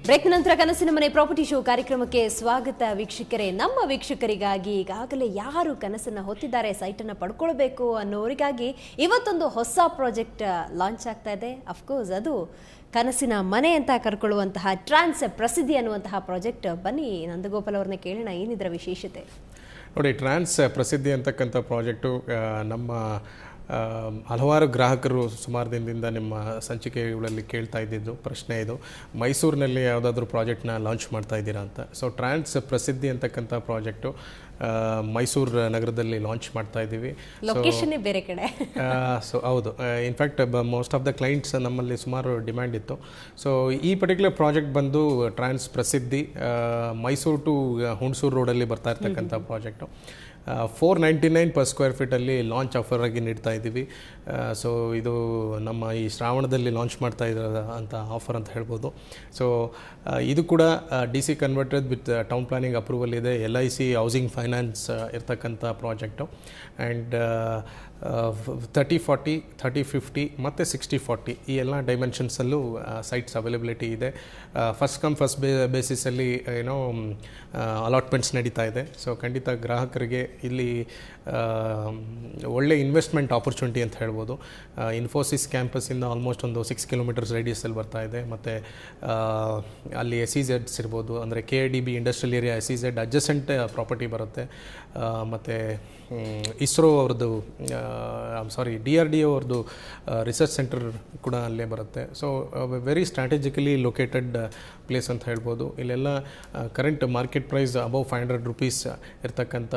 Break ನಂತರ ಕನಸಿನ ಮನೆ ಪ್ರಾಪರ್ಟಿ ಶೋ ಕಾರ್ಯಕ್ರಮಕ್ಕೆ ಸ್ವಾಗತ ವೀಕ್ಷಕರೇ. ನಮ್ಮ ವೀಕ್ಷಕರಿಗಾಗಿ ಈಗಾಗಲೇ ಯಾರು ಕನಸನ್ನು ಹೊತ್ತಿದ್ದಾರೆ ಸೈಟ್ ಅನ್ನು ಪಡ್ಕೊಳ್ಬೇಕು ಅನ್ನೋರಿಗಾಗಿ ಇವತ್ತೊಂದು ಹೊಸ ಪ್ರಾಜೆಕ್ಟ್ ಲಾಂಚ್ ಆಗ್ತಾ ಇದೆ. ಅಫ್ಕೋರ್ಸ್ ಅದು ಕನಸಿನ ಮನೆ ಅಂತ ಕರ್ಕೊಳ್ಳುವಂತಹ ಟ್ರಾನ್ಸ್ ಪ್ರಸಿದ್ಧಿ ಅನ್ನುವಂತಹ ಪ್ರಾಜೆಕ್ಟ್. ಬನ್ನಿ ನಂದಗೋಪಾಲ್ ಅವ್ರನ್ನ ಕೇಳೋಣ, ಏನಿದ್ರ ವಿಶೇಷತೆ? ನೋಡಿ, ಟ್ರಾನ್ಸ್ ಪ್ರಸಿದ್ಧಿ ಅಂತಕ್ಕಂಥ ಪ್ರಾಜೆಕ್ಟು ನಮ್ಮ ಹಲವಾರು ಗ್ರಾಹಕರು ಸುಮಾರು ದಿನದಿಂದ ನಿಮ್ಮ ಸಂಚಿಕೆಗಳಲ್ಲಿ ಕೇಳ್ತಾ ಇದ್ದಿದ್ದು ಪ್ರಶ್ನೆ ಇದು, ಮೈಸೂರಿನಲ್ಲಿ ಯಾವುದಾದ್ರೂ ಪ್ರಾಜೆಕ್ಟ್ನ ಲಾಂಚ್ ಮಾಡ್ತಾ ಇದ್ದೀರಾ ಅಂತ. ಸೊ ಟ್ರಾನ್ಸ್ ಪ್ರಸಿದ್ಧಿ ಅಂತಕ್ಕಂಥ ಪ್ರಾಜೆಕ್ಟು ಮೈಸೂರು ನಗರದಲ್ಲಿ ಲಾಂಚ್ ಮಾಡ್ತಾ ಇದ್ದೀವಿ. ಲೊಕೇಶನ್ ಬೇರೆ ಕಡೆ. ಸೊ ಹೌದು, in fact most of the clients ನಮ್ಮಲ್ಲಿ ಸುಮಾರು ಡಿಮ್ಯಾಂಡ್ ಇತ್ತು. ಸೊ ಈ ಪರ್ಟಿಕ್ಯುಲರ್ ಪ್ರಾಜೆಕ್ಟ್ ಬಂದು ಟ್ರಾನ್ಸ್ ಪ್ರಸಿದ್ಧಿ ಮೈಸೂರು ಟು ಹುಣಸೂರು ರೋಡಲ್ಲಿ ಬರ್ತಾ ಇರ್ತಕ್ಕಂಥ ಪ್ರಾಜೆಕ್ಟು. 499 per square feet ಅಲ್ಲಿ ಲಾಂಚ್ ಆಫರ್ ಆಗಿ ನೀಡ್ತಾ ಇದ್ದೀವಿ. ಸೊ ಇದು ನಮ್ಮ ಈ ಶ್ರಾವಣದಲ್ಲಿ ಲಾಂಚ್ ಮಾಡ್ತಾ ಇರೋ ಅಂತ ಆಫರ್ ಅಂತ ಹೇಳ್ಬೋದು. ಸೊ ಇದು ಕೂಡ DC converted with town planning approval ಇದೆ, LIC ಹೌಸಿಂಗ್ ಫೈನಾನ್ಸ್ ಇರ್ತಕ್ಕಂಥ ಪ್ರಾಜೆಕ್ಟು. ಆ್ಯಂಡ್ 30-40, 30-50 ಮತ್ತು 60-40 ಈ ಎಲ್ಲ ಡೈಮೆನ್ಷನ್ಸಲ್ಲೂ ಸೈಟ್ಸ್ ಅವೈಲಬಿಲಿಟಿ ಇದೆ. ಫಸ್ಟ್ ಕಮ್ ಫಸ್ಟ್ ಬೇಸಿಸಲ್ಲಿ ಏನೋ ಅಲಾಟ್ಮೆಂಟ್ಸ್ ನಡೀತಾ ಇದೆ. ಸೊ ಖಂಡಿತ ಗ್ರಾಹಕರಿಗೆ ಇಲ್ಲಿ ಒಳ್ಳೆ ಇನ್ವೆಸ್ಟ್ಮೆಂಟ್ ಆಪರ್ಚುನಿಟಿ ಅಂತ ಹೇಳ್ಬೋದು. ಇನ್ಫೋಸಿಸ್ ಕ್ಯಾಂಪಸ್ಸಿಂದ ಆಲ್ಮೋಸ್ಟ್ ಒಂದು 6 ಕಿಲೋಮೀಟರ್ಸ್ ರೇಡಿಯಸಲ್ಲಿ ಬರ್ತಾ ಇದೆ. ಮತ್ತು ಅಲ್ಲಿ SEZs ಇರ್ಬೋದು, ಅಂದರೆ KIDB industrial area SEZ adjacent property ಬರುತ್ತೆ. ಮತ್ತು ಇಸ್ರೋ ಅವ್ರದ್ದು DRDO ಅವ್ರದ್ದು ರಿಸರ್ಚ್ ಸೆಂಟರ್ ಕೂಡ ಅಲ್ಲೇ ಬರುತ್ತೆ. So very strategically located place ಅಂತ ಹೇಳ್ಬೋದು. ಇಲ್ಲೆಲ್ಲ current market price above 500 rupees ಇರ್ತಕ್ಕಂಥ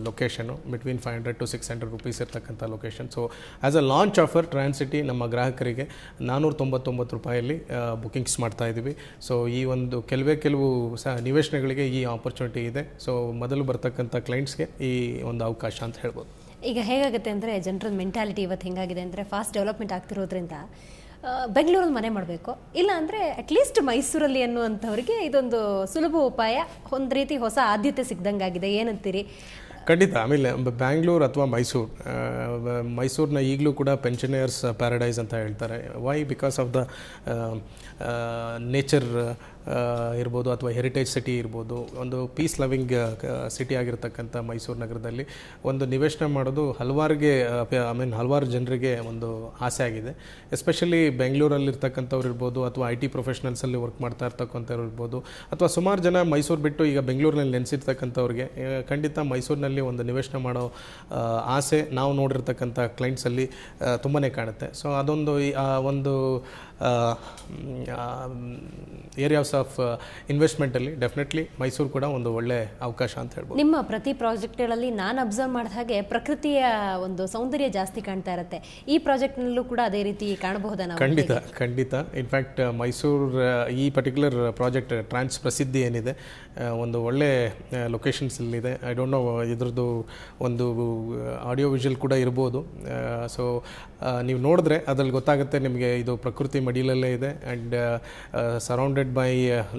ಲೊಕೇಶನು, ಬಿಟ್ವೀನ್ 500 to 600 ರೂಪೀಸ್ ಇರ್ತಕ್ಕಂಥ location. So as a launch offer ಟ್ರಾನ್ಸಿಟಿ ನಮ್ಮ ಗ್ರಾಹಕರಿಗೆ 499 ರೂಪಾಯಲ್ಲಿ ಬುಕಿಂಗ್ಸ್ ಮಾಡ್ತಾ ಇದ್ದೀವಿ. ಸೊ ಈ ಒಂದು ಕೆಲವು ನಿವೇಶನಗಳಿಗೆ ಈ ಆಪರ್ಚುನಿಟಿ ಇದೆ. ಸೊ ಮೊದಲು ಬರ್ತಕ್ಕಂಥ ಕ್ಲೈಂಟ್ಸ್ಗೆ ಈ ಒಂದು ಅವಕಾಶ ಅಂತ ಹೇಳ್ಬೋದು. ಈಗ ಹೇಗಾಗುತ್ತೆ ಅಂದರೆ, ಜನರಲ್ ಮೆಂಟಾಲಿಟಿ ಇವತ್ತು ಹೆಂಗಾಗಿದೆ ಅಂದರೆ, ಫಾಸ್ಟ್ ಡೆವಲಪ್ಮೆಂಟ್ ಆಗ್ತಿರೋದ್ರಿಂದ ಬೆಂಗಳೂರಲ್ಲಿ ಮನೆ ಮಾಡಬೇಕು, ಇಲ್ಲ ಅಂದರೆ ಅಟ್ಲೀಸ್ಟ್ ಮೈಸೂರಲ್ಲಿ ಅನ್ನುವಂಥವ್ರಿಗೆ ಇದೊಂದು ಸುಲಭ ಉಪಾಯ, ಒಂದು ರೀತಿ ಹೊಸ ಆದ್ಯತೆ ಸಿಗ್ದಂಗಾಗಿದೆ. ಏನಂತೀರಿ? ಖಂಡಿತ. ಆಮೇಲೆ ಬ್ಯಾಂಗ್ಳೂರು ಅಥವಾ ಮೈಸೂರನ್ನ ಈಗಲೂ ಕೂಡ ಪೆನ್ಷನರ್ಸ್ ಪ್ಯಾರಡೈಸ್ ಅಂತ ಹೇಳ್ತಾರೆ. Why? Because of the nature ಇರ್ಬೋದು, ಅಥವಾ ಹೆರಿಟೇಜ್ ಸಿಟಿ ಇರ್ಬೋದು. ಒಂದು ಪೀಸ್ ಲವಿಂಗ್ ಸಿಟಿ ಆಗಿರ್ತಕ್ಕಂಥ ಮೈಸೂರು ನಗರದಲ್ಲಿ ಒಂದು ನಿವೇಶನ ಮಾಡೋದು ಹಲವಾರು ಜನರಿಗೆ ಒಂದು ಆಸೆ ಆಗಿದೆ. ಎಸ್ಪೆಷಲಿ ಬೆಂಗಳೂರಲ್ಲಿರ್ತಕ್ಕಂಥವ್ರು ಇರ್ಬೋದು, ಅಥವಾ IT ಪ್ರೊಫೆಷನಲ್ಸಲ್ಲಿ ವರ್ಕ್ ಮಾಡ್ತಾ ಇರ್ತಕ್ಕಂಥವ್ರು ಇರ್ಬೋದು, ಅಥವಾ ಸುಮಾರು ಜನ ಮೈಸೂರು ಬಿಟ್ಟು ಈಗ ಬೆಂಗಳೂರಿನಲ್ಲಿ ನೆನೆಸಿರ್ತಕ್ಕಂಥವ್ರಿಗೆ ಖಂಡಿತ ಮೈಸೂರಿನಲ್ಲಿ ಒಂದು ನಿವೇಶನ ಮಾಡೋ ಆಸೆ ನಾವು ನೋಡಿರ್ತಕ್ಕಂಥ ಕ್ಲೈಂಟ್ಸಲ್ಲಿ ತುಂಬಾ ಕಾಣುತ್ತೆ. ಸೊ ಅದೊಂದು ಒಂದು ಏರಿಯಾಸ್ ಆಫ್ ಇನ್ವೆಸ್ಟ್ಮೆಂಟಲ್ಲಿ ಡೆಫಿನೆಟ್ಲಿ ಮೈಸೂರು ಕೂಡ ಒಂದು ಒಳ್ಳೆ ಅವಕಾಶ ಅಂತ ಹೇಳ್ಬೋದು. ನಿಮ್ಮ ಪ್ರತಿ ಪ್ರಾಜೆಕ್ಟ್ಗಳಲ್ಲಿ ನಾನು ಅಬ್ಸರ್ವ್ ಮಾಡಿದ ಹಾಗೆ ಪ್ರಕೃತಿಯ ಒಂದು ಸೌಂದರ್ಯ ಜಾಸ್ತಿ ಕಾಣ್ತಾ ಇರುತ್ತೆ. ಈ ಪ್ರಾಜೆಕ್ಟ್ನಲ್ಲೂ ಕೂಡ ಅದೇ ರೀತಿ ಕಾಣಬಹುದಾ? ಖಂಡಿತ. ಇನ್ಫ್ಯಾಕ್ಟ್ ಮೈಸೂರು ಈ ಪರ್ಟಿಕ್ಯುಲರ್ ಪ್ರಾಜೆಕ್ಟ್ ಟ್ರಾನ್ಸ್ ಪ್ರಸಿದ್ಧಿ ಏನಿದೆ, ಒಂದು ಒಳ್ಳೆ ಲೊಕೇಶನ್ಸಲ್ಲಿದೆ. ಐ ಡೋಂಟ್ ನೋ ಇದ್ರದ್ದು ಒಂದು ಆಡಿಯೋ ವಿಜುವಲ್ ಕೂಡ ಇರ್ಬೋದು. ಸೊ ನೀವು ನೋಡಿದ್ರೆ ಅದ್ರಲ್ಲಿ ಗೊತ್ತಾಗುತ್ತೆ ನಿಮಗೆ, ಇದು ಪ್ರಕೃತಿ ಮಡಿಲಲ್ಲೇ ಇದೆ. And surrounded by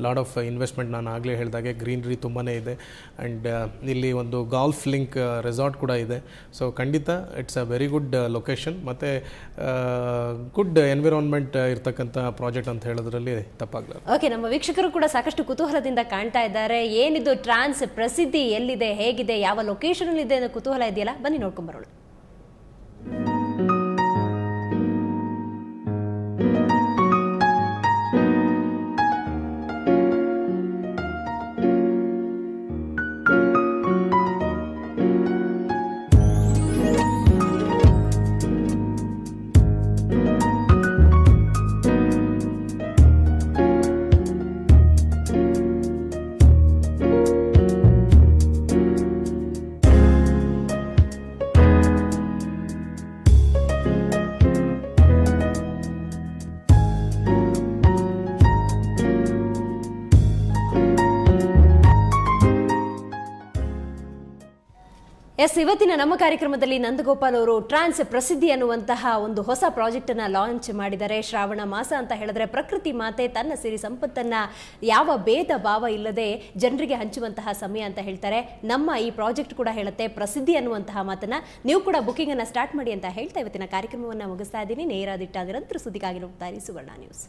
lot of investment. ನಾನು ಆಗಲೇ ಹೇಳಿದಾಗೆ ಗ್ರೀನರಿ ತುಂಬಾ ಇದೆ. ಆ್ಯಂಡ್ ಇಲ್ಲಿ ಒಂದು ಗಾಲ್ಫ್ ಲಿಂಕ್ ರೆಸಾರ್ಟ್ ಕೂಡ ಇದೆ. ಸೊ ಖಂಡಿತ it's a very good location, ಮತ್ತು ಗುಡ್ ಎನ್ವಿರಾನ್ಮೆಂಟ್ ಇರ್ತಕ್ಕಂಥ ಪ್ರಾಜೆಕ್ಟ್ ಅಂತ ಹೇಳೋದ್ರಲ್ಲಿ ತಪ್ಪಾಗಲ್ಲ. ಓಕೆ, ನಮ್ಮ ವೀಕ್ಷಕರು ಕೂಡ ಸಾಕಷ್ಟು ಕುತೂಹಲದಿಂದ ಕಾಣ್ತಾ ಇದ್ದಾರೆ. ಏನಿದು ಟ್ರಾನ್ಸ್ ಪ್ರಸಿದ್ಧಿ, ಎಲ್ಲಿದೆ, ಹೇಗಿದೆ, ಯಾವ ಲೊಕೇಶನ್ ಇದೆ ಅನ್ನೋ ಕುತೂಹಲ ಇದೆಯಲ್ಲ, ಬನ್ನಿ ನೋಡ್ಕೊಂಬರೋಣ. ಇವತ್ತಿನ ನಮ್ಮ ಕಾರ್ಯಕ್ರಮದಲ್ಲಿ ನಂದಗೋಪಾಲ್ ಅವರು ಟ್ರಾನ್ಸ್ ಪ್ರಸಿದ್ಧಿ ಅನ್ನುವಂತಹ ಒಂದು ಹೊಸ ಪ್ರಾಜೆಕ್ಟ್ ಅನ್ನ ಲಾಂಚ್ ಮಾಡಿದ್ದಾರೆ. ಶ್ರಾವಣ ಮಾಸ ಅಂತ ಹೇಳಿದ್ರೆ ಪ್ರಕೃತಿ ಮಾತೆ ತನ್ನ ಸಿರಿ ಸಂಪತ್ತನ್ನ ಯಾವ ಭೇದ ಭಾವ ಇಲ್ಲದೆ ಜನರಿಗೆ ಹಂಚುವಂತಹ ಸಮಯ ಅಂತ ಹೇಳ್ತಾರೆ. ನಮ್ಮ ಈ ಪ್ರಾಜೆಕ್ಟ್ ಕೂಡ ಹೇಳುತ್ತೆ ಪ್ರಸಿದ್ಧಿ ಅನ್ನುವಂತಹ ಮಾತನ್ನ. ನೀವು ಕೂಡ ಬುಕಿಂಗ್ ಅನ್ನ ಸ್ಟಾರ್ಟ್ ಮಾಡಿ ಅಂತ ಹೇಳ್ತಾ ಇವತ್ತಿನ ಕಾರ್ಯಕ್ರಮವನ್ನ ಮುಗಿಸ್ತಾ ಇದ್ದೀನಿ. ನೇರ ದಿಟ್ಟ ನಿರಂತರ ಸುದ್ದಿಗಾಗಿ ನೋಡ್ತಾ ಇರಿ ಸುವರ್ಣ ನ್ಯೂಸ್.